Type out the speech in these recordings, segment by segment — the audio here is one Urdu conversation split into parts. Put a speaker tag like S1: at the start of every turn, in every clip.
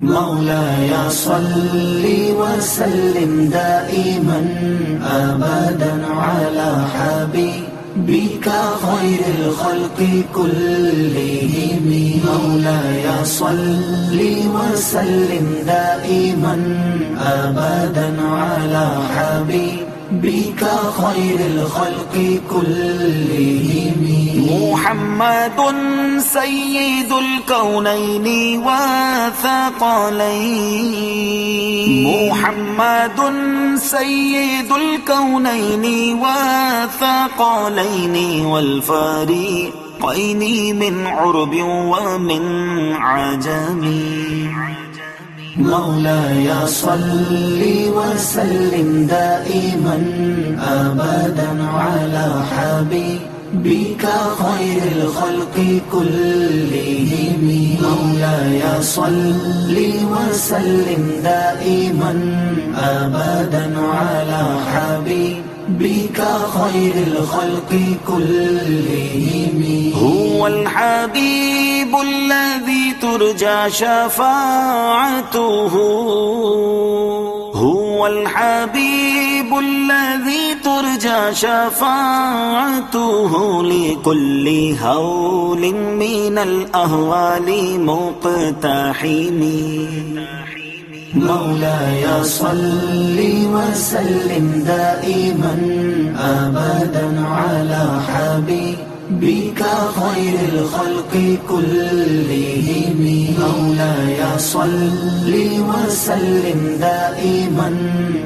S1: مولاي صل وسلم دائما أبدا على حبيبك خير الخلق كلهم. مولاي صل وسلم دائما أبدا على حبيبك خير الخلق كلهم. محمد سيد الكونين والثقلين. محمد سيد الكونين والثقلين والفريقين من عرب ومن عجم. مولاي صل وسلم دائما أبدا على حبيبك خير الخلق كلهم. مولاي صل وسلم دائما أبدا على حبيبك خير الخلق كلهم. هو الحبيب الذي ترجى شفاعته. هو الحبيب الذي ترجى شفاعته لكل هول من الأهوال مقتحم. مولاي صل وسلم دائما أبدا على حبيبك خير الخلق كلهم. مولاي صل وسلم دائما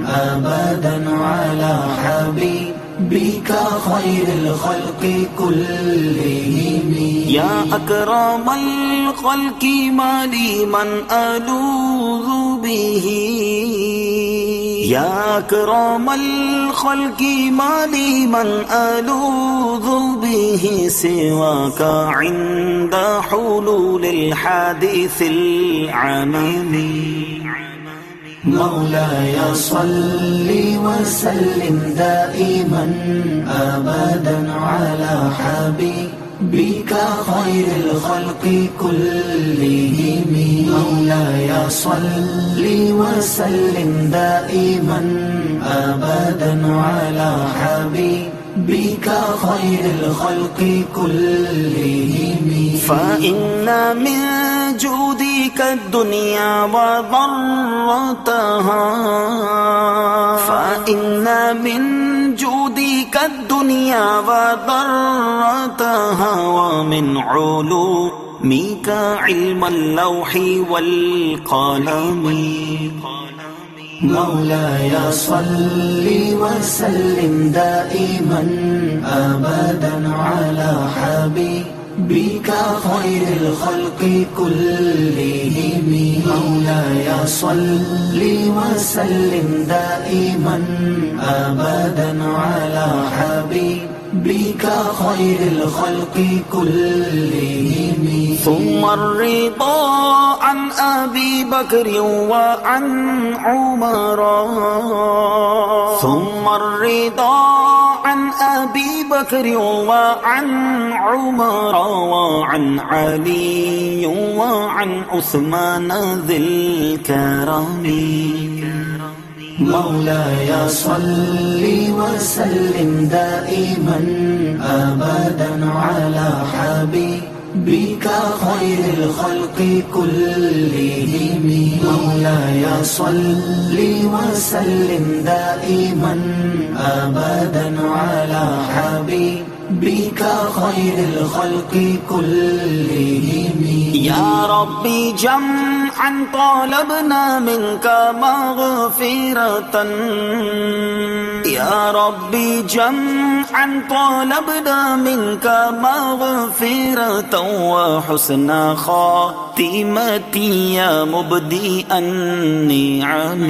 S1: أبدا على حبيبك خير الخلق كلهم. يا أكرم الخلق ما لي من ألوذ به. يا أكرم الخلق ما لي من ألوذ به سواك عند حلول الحادث العمم. مولاي صل وسلم دائما أبدا على حبيبك خير الخلق كلهم. مولاي صل وسلم دائما أبدا على حبيبك خير الخلق كلهم. فإن من جودك الدنيا وضرتها. فإن من جودك الدنيا وضرتها ومن علومك علم اللوح والقلم. مولاي صل وسلم دائما أبدا على حبيبك خير الخلق كلهم. مولاي صل وسلم دائما أبدا على حبيبك خير الخلق كلهم. ثم الرضا عن أبي بكر وعن عمر. ثم الرضا عن أبي بكر وعن عمر وعن علي وعن عثمان ذي الكرم. مولاي صل وسلم دائما أبدا على حبيبك خير الخلق كلهم. مولاي صل وسلم دائما أبدا على حبيبك خير الخلق كلهم. يا ربي جمعا طالبنا منك مغفرة. يا ربي جمعا طالبنا منك مغفرة وحسن خاتمتي يا مبدئ النعم.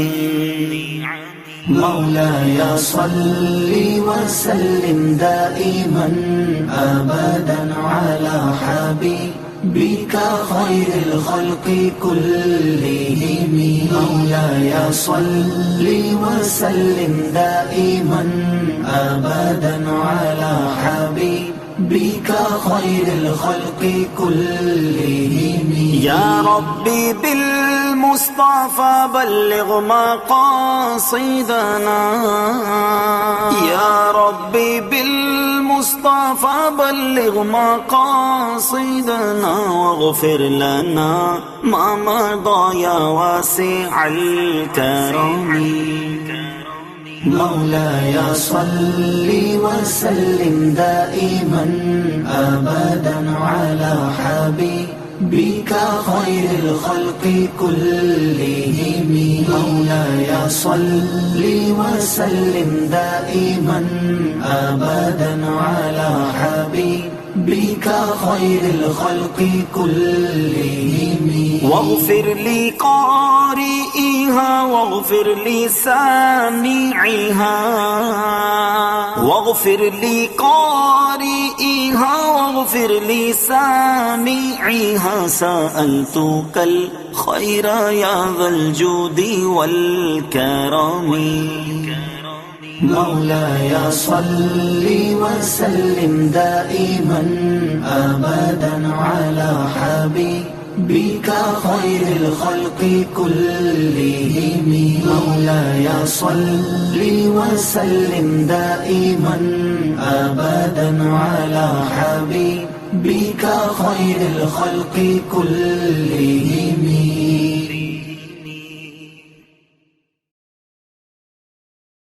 S1: مولاي صل وسلم دائما أبدا على حبيبك خير الخلق كلهم. مولاي صل وسلم دائما أبدا على حبيبك بك خير الخلق كلهم.
S2: يا ربي بالمصطفى بلغ مقاصدنا، يا ربي بالمصطفى بلغ مقاصدنا، واغفر لنا ما مضى يا واسع الكرم.
S1: مولاي صل وسلم دائما أبدا على حبيبك خير الخلق كلهم. مولاي صل وسلم دائما أبدا على حبيبك خير الخلق كلهم.
S2: واغفر لقارئها واغفر لسامعها، واغفر لقارئها واغفر لسامعها، سألتك الخير يا ذا الجود والكرم.
S1: مولاي صل وسلم دائما أبدا على حبيبك خير الخلق كلهم. مولاي صل وسلم دائما أبدا على حبيبك خير الخلق كلهم.